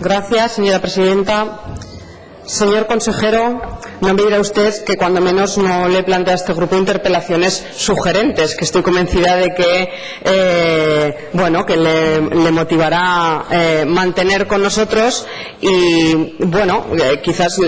Gracias, señora presidenta. Señor consejero, no me dirá usted que cuando menos no le plantea a este grupo interpelaciones sugerentes, que estoy convencida de que que le motivará mantener con nosotros y quizás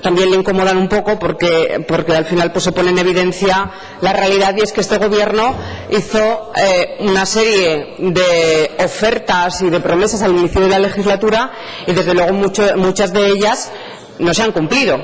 también le incomodan un poco porque al final pues se pone en evidencia la realidad, y es que este gobierno hizo una serie de ofertas y de promesas al inicio de la legislatura y desde luego muchas de ellas no se han cumplido.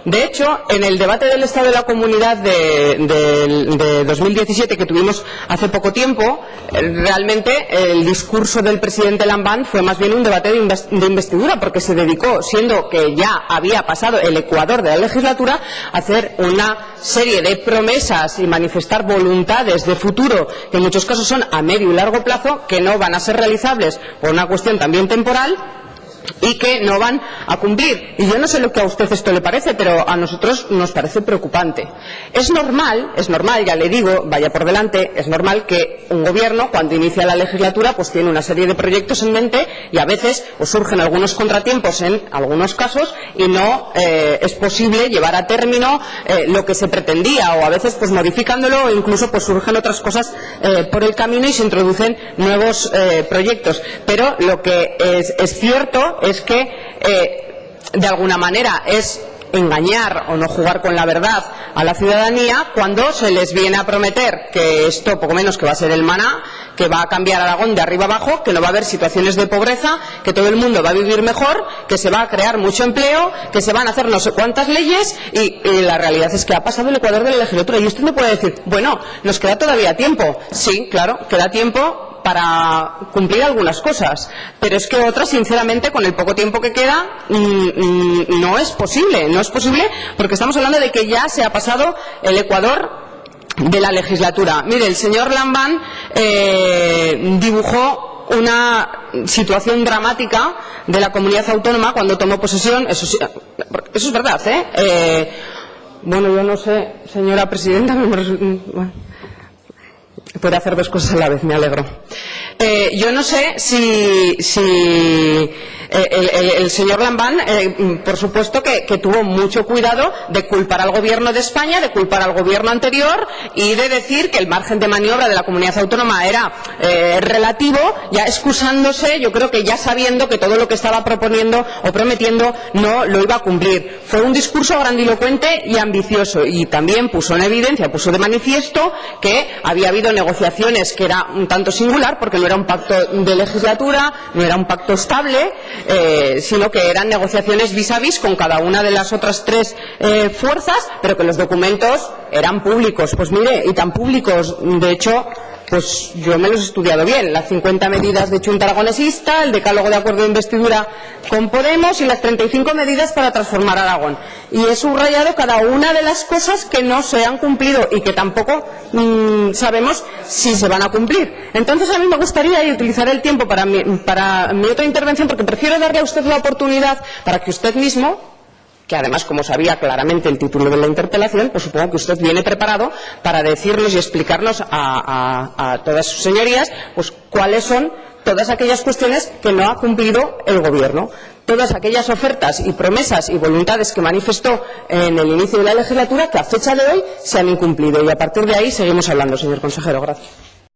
De hecho, en el debate del Estado de la Comunidad de 2017 que tuvimos hace poco tiempo, realmente el discurso del presidente Lambán fue más bien un debate de investidura, porque se dedicó, siendo que ya había pasado el ecuador de la legislatura, a hacer una serie de promesas y manifestar voluntades de futuro que en muchos casos son a medio y largo plazo, que no van a ser realizables por una cuestión también temporal y que no van a cumplir. Y yo no sé lo que a usted esto le parece, pero a nosotros nos parece preocupante. Es normal, ya le digo, vaya por delante, es normal que un gobierno, cuando inicia la legislatura, pues tiene una serie de proyectos en mente y a veces pues surgen algunos contratiempos en algunos casos y no es posible llevar a término lo que se pretendía, o a veces pues modificándolo, o incluso pues surgen otras cosas por el camino y se introducen nuevos proyectos. Pero lo que es cierto es que de alguna manera es engañar o no jugar con la verdad a la ciudadanía cuando se les viene a prometer que esto poco menos que va a ser el maná, que va a cambiar Aragón de arriba abajo, que no va a haber situaciones de pobreza, que todo el mundo va a vivir mejor, que se va a crear mucho empleo, que se van a hacer no sé cuántas leyes y la realidad es que ha pasado el ecuador de la legislatura. Y usted me puede decir, bueno, nos queda todavía tiempo. Sí, claro, queda tiempo para cumplir algunas cosas, pero es que otras, sinceramente, con el poco tiempo que queda, no es posible, porque estamos hablando de que ya se ha pasado el ecuador de la legislatura. Mire, el señor Lambán dibujó una situación dramática de la comunidad autónoma cuando tomó posesión. Eso es verdad, yo no sé, señora presidenta, puede hacer dos cosas a la vez, me alegro. Yo no sé si el señor Lambán, por supuesto que tuvo mucho cuidado de culpar al gobierno de España, de culpar al gobierno anterior y de decir que el margen de maniobra de la comunidad autónoma era relativo, ya excusándose, yo creo que ya sabiendo que todo lo que estaba proponiendo o prometiendo no lo iba a cumplir. Fue un discurso grandilocuente y ambicioso, y también puso en evidencia, puso de manifiesto que había habido negociaciones que era un tanto singular, porque no era un pacto de legislatura, no era un pacto estable, sino que eran negociaciones vis a vis con cada una de las otras tres fuerzas, pero que los documentos eran públicos. Pues mire, y tan públicos, de hecho, pues yo me los he estudiado bien: las 50 medidas de Chunta Aragonesista, el decálogo de acuerdo de investidura con Podemos y las 35 medidas para transformar Aragón. Y he subrayado cada una de las cosas que no se han cumplido y que tampoco sabemos si se van a cumplir. Entonces, a mí me gustaría, y utilizaré el tiempo para mi otra intervención, porque prefiero darle a usted la oportunidad para que usted mismo, que además, como sabía claramente el título de la interpelación, pues supongo que usted viene preparado para decirnos y explicarnos a todas sus señorías pues cuáles son todas aquellas cuestiones que no ha cumplido el gobierno, todas aquellas ofertas y promesas y voluntades que manifestó en el inicio de la legislatura que a fecha de hoy se han incumplido. Y a partir de ahí seguimos hablando, señor consejero. Gracias.